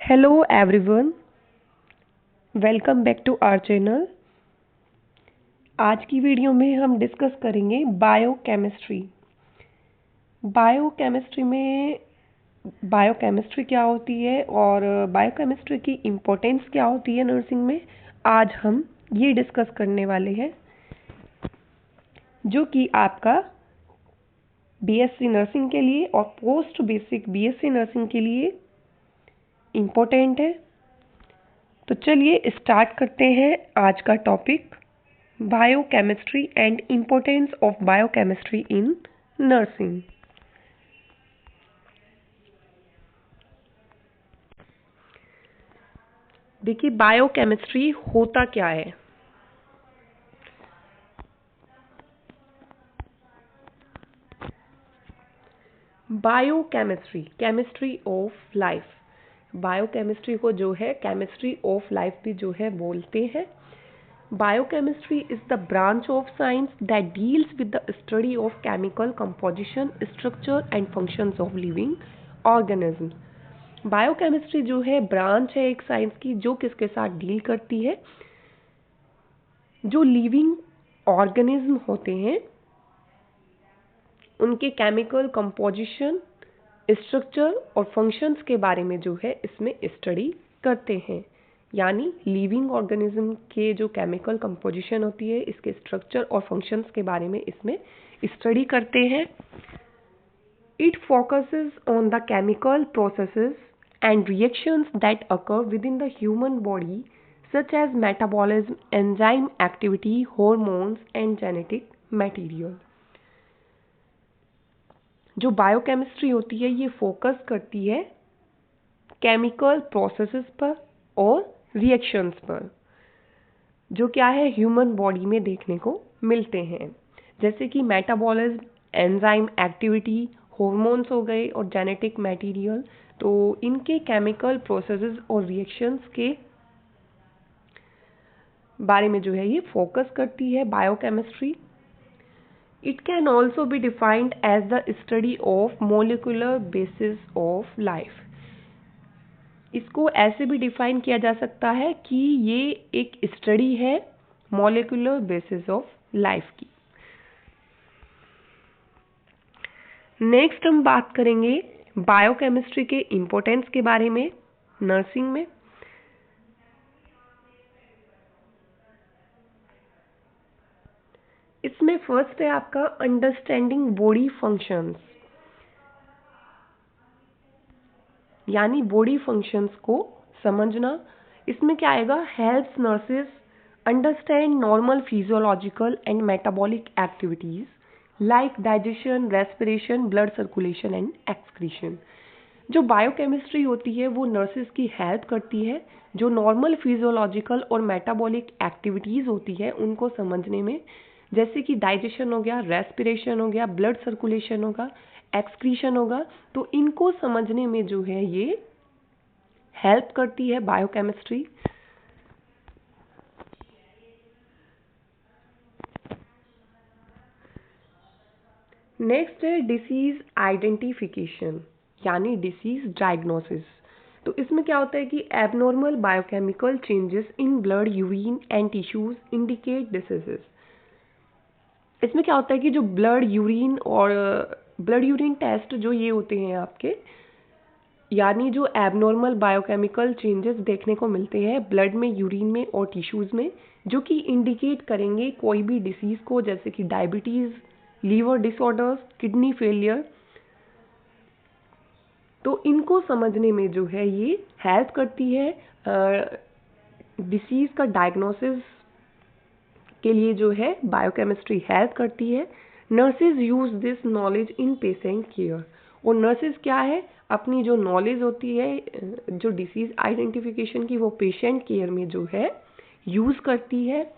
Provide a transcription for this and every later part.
Hello everyone, welcome back to our channel. आज की video में हम डिस्कस करेंगे बायोकेमिस्ट्री। बायोकेमिस्ट्री क्या होती है और बायोकेमिस्ट्री की इम्पोर्टेंस क्या होती है नर्सिंग में, आज हम ये डिस्कस करने वाले हैं, जो कि आपका बीएससी नर्सिंग के लिए और पोस्ट बेसिक बीएससी नर्सिंग के लिए इम्पोर्टेंट है। तो चलिए स्टार्ट करते हैं आज का topic, biochemistry and importance of biochemistry in nursing. देखिए, बायोकेमिस्ट्री होता क्या है। Biochemistry, chemistry of life. Biochemistry को जो है केमिस्ट्री ऑफ लाइफ भी जो है बोलते हैं। Biochemistry is the branch of science that deals with the study of chemical composition, structure and functions of living organisms. Biochemistry जो है ब्रांच है एक साइंस की, जो किसके साथ डील करती है, जो लिविंग ऑर्गेनिज्म होते हैं उनके केमिकल कंपोजिशन, स्ट्रक्चर और फंक्शंस के बारे में जो है इसमें स्टडी करते हैं। यानी लिविंग ऑर्गेनिज्म के जो केमिकल कंपोजिशन होती है, इसके स्ट्रक्चर और फंक्शंस के बारे में इसमें स्टडी करते हैं। It focuses on the chemical processes and reactions that occur within the human body, such as metabolism, enzyme activity, hormones and genetic material. जो बायोकेमिस्ट्री होती है ये फोकस करती है केमिकल प्रोसेसेस पर और रिएक्शंस पर, जो क्या है ह्यूमन बॉडी में देखने को मिलते हैं, जैसे कि मेटाबॉलिज्म, एंजाइम एक्टिविटी, हॉर्मोन्स हो गए और जेनेटिक मटेरियल। तो इनके केमिकल प्रोसेसेस और रिएक्शंस के बारे में जो है ये फोकस करती है biochemistry. It can also be defined as the study of molecular basis of life. इसको ऐसे भी डिफाइन किया जा सकता है कि ये एक स्टडी है मॉलिक्यूलर बेसिस ऑफ लाइफ की। नेक्स्ट हम बात करेंगे बायोकेमिस्ट्री के इम्पोर्टेंस के बारे में नर्सिंग में। इसमें फर्स्ट है आपका अंडरस्टैंडिंग बॉडी फंक्शंस, यानी बॉडी फंक्शंस को समझना। इसमें क्या आएगा, helps nurses understand normal physiological and metabolic activities like digestion, respiration, blood circulation and excretion. जो बायोकेमिस्ट्री होती है वो नर्सेस की हेल्प करती है, जो नॉर्मल फिजियोलॉजिकल और मेटाबॉलिक एक्टिविटीज होती है उनको समझने में, जैसे कि डाइजेशन हो गया, रेस्पिरेशन हो गया, ब्लड सर्कुलेशन होगा, एक्सक्रीशन होगा। तो इनको समझने में जो है ये हेल्प करती है बायोकेमिस्ट्री। नेक्स्ट है डिसीज आइडेंटिफिकेशन, यानी डिसीज डायग्नोसिस। तो इसमें क्या होता है कि abnormal biochemical changes in blood, urine and tissues indicate diseases. इसमें क्या होता है कि जो ब्लड यूरिन टेस्ट जो ये होते हैं आपके, यानी जो एबनॉर्मल बायोकेमिकल चेंजेस देखने को मिलते हैं ब्लड में, यूरिन में और टिश्यूज में, जो कि इंडिकेट करेंगे कोई भी डिसीज को, जैसे कि diabetes, liver disorders, kidney failure. तो इनको समझने में जो है ये हेल्प करती है डिसीज का डायग्नोसिस के लिए जो है बायोकेमिस्ट्री हेल्प करती है। Nurses use this knowledge in patient care. और नर्सेज क्या है, अपनी जो नॉलेज होती है जो डिसीज आइडेंटिफिकेशन की, वो पेशेंट केयर में जो है यूज करती है।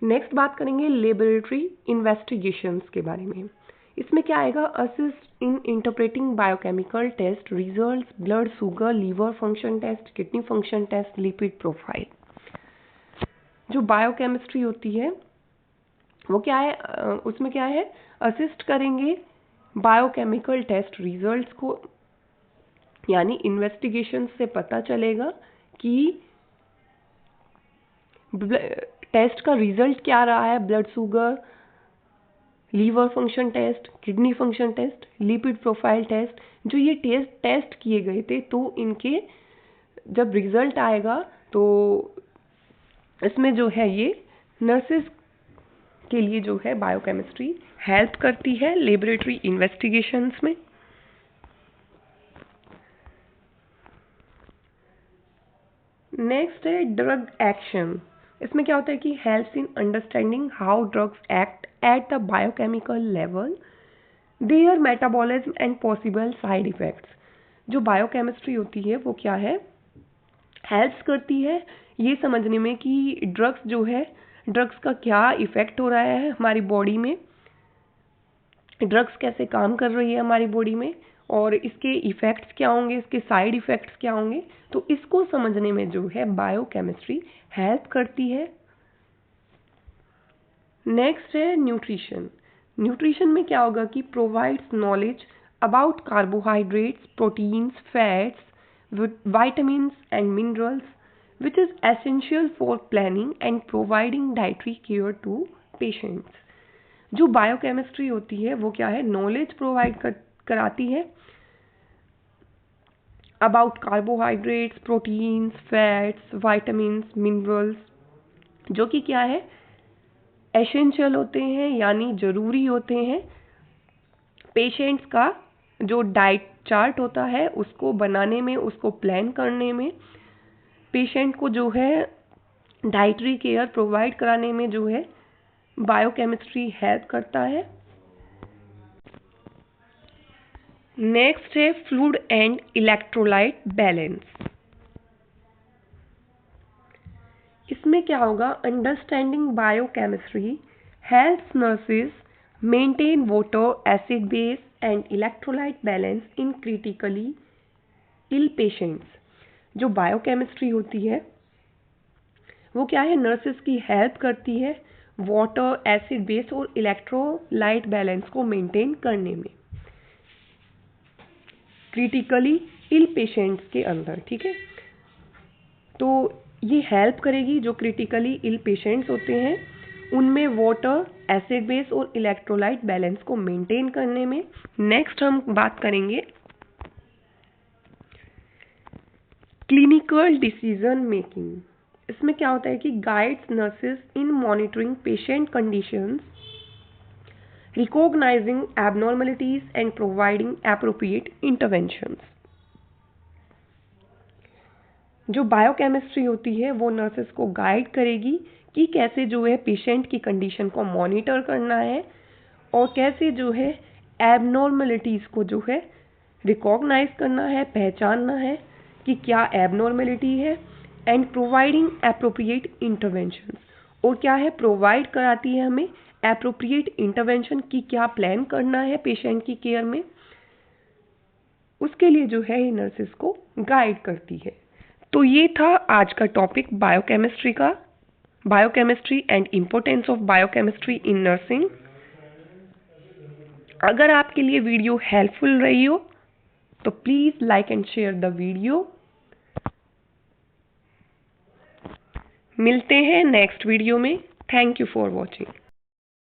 नेक्स्ट बात करेंगे लेबोरेटरी इन्वेस्टिगेशंस के बारे में। इसमें क्या आएगा, assist in interpreting biochemical test results, blood sugar, liver function test, kidney function test, lipid profile. जो बायोकेमिस्ट्री होती है वो क्या है, उसमें क्या है, असिस्ट करेंगे बायोकेमिकल टेस्ट रिजल्ट्स को, यानी इन्वेस्टिगेशन से पता चलेगा कि टेस्ट का रिजल्ट क्या रहा है, blood sugar, liver function test, kidney function test, lipid profile test, जो ये टेस्ट किए गए थे, तो इनके जब रिजल्ट आएगा तो इसमें जो है ये नर्सेस के लिए जो है बायोकेमिस्ट्री हेल्प करती है लेबोरेटरी इन्वेस्टिगेशंस में। नेक्स्ट है ड्रग एक्शन। इसमें क्या होता है कि helps in understanding how drugs act at the biochemical level, their metabolism and possible side effects. जो बायोकेमिस्ट्री होती है वो क्या है, हेल्प्स करती है ये समझने में कि ड्रग्स जो है, ड्रग्स का क्या इफेक्ट हो रहा है हमारी बॉडी में, ड्रग्स कैसे काम कर रही है हमारी बॉडी में, और इसके इफेक्ट्स क्या होंगे, इसके साइड इफेक्ट्स क्या होंगे। तो इसको समझने में जो है बायोकेमिस्ट्री हेल्प करती है। नेक्स्ट है न्यूट्रिशन। न्यूट्रिशन में क्या होगा कि provides knowledge about carbohydrates, proteins, fats, vitamins and minerals, which is essential for planning and providing dietary care to patients. जो बायोकेमिस्ट्री होती है वो क्या है, नॉलेज प्रोवाइड कराती है about carbohydrates, proteins, fats, vitamins, minerals, जो कि क्या है, एसेंशियल होते हैं यानी जरूरी होते हैं पेशेंट्स का जो डाइट चार्ट होता है उसको बनाने में, उसको प्लान करने में, पेशेंट को जो है डाइटरी केयर प्रोवाइड कराने में जो है बायोकेमिस्ट्री हेल्प करता है। नेक्स्ट है फ्लूइड एंड इलेक्ट्रोलाइट बैलेंस। इसमें क्या होगा, understanding biochemistry helps nurses maintain water, acid base and electrolyte balance in critically ill patients. जो बायोकेमिस्ट्री होती है वो क्या है, नर्सेस की हेल्प करती है वाटर, एसिड बेस और इलेक्ट्रोलाइट बैलेंस को मेंटेन करने में क्रिटिकली इल पेशेंट्स के अंदर, ठीक है। तो ये हेल्प करेगी, जो क्रिटिकली इल पेशेंट्स होते हैं उनमें वाटर, एसिड बेस और इलेक्ट्रोलाइट बैलेंस को मेंटेन करने में। नेक्स्ट हम बात करेंगे क्लिनिकल डिसीजन मेकिंग। इसमें क्या होता है कि guides nurses in monitoring patient conditions, recognising abnormalities and providing appropriate interventions. जो बायोकेमिस्ट्री होती है वो नर्सेस को गाइड करेगी कि कैसे जो है पेशेंट की कंडीशन को मॉनिटर करना है और कैसे जो है एबनॉर्मलिटीज़ को जो है रिकॉग्नाइज करना है, पहचानना है कि क्या एबनॉर्मलिटी है, एंड प्रोवाइडिंग एप्रोप्रिएट इंटरवेंशन, और क्या है, प्रोवाइड कराती है हमें एप्रोप्रिएट इंटरवेंशन की क्या प्लान करना है पेशेंट की केयर में, उसके लिए जो है ये नर्सेस को गाइड करती है। तो ये था आज का टॉपिक बायोकेमिस्ट्री का, biochemistry and importance of biochemistry in nursing. अगर आपके लिए वीडियो हेल्पफुल रही हो तो please like and share the video. मिलते हैं नेक्स्ट वीडियो में। Thank you for watching.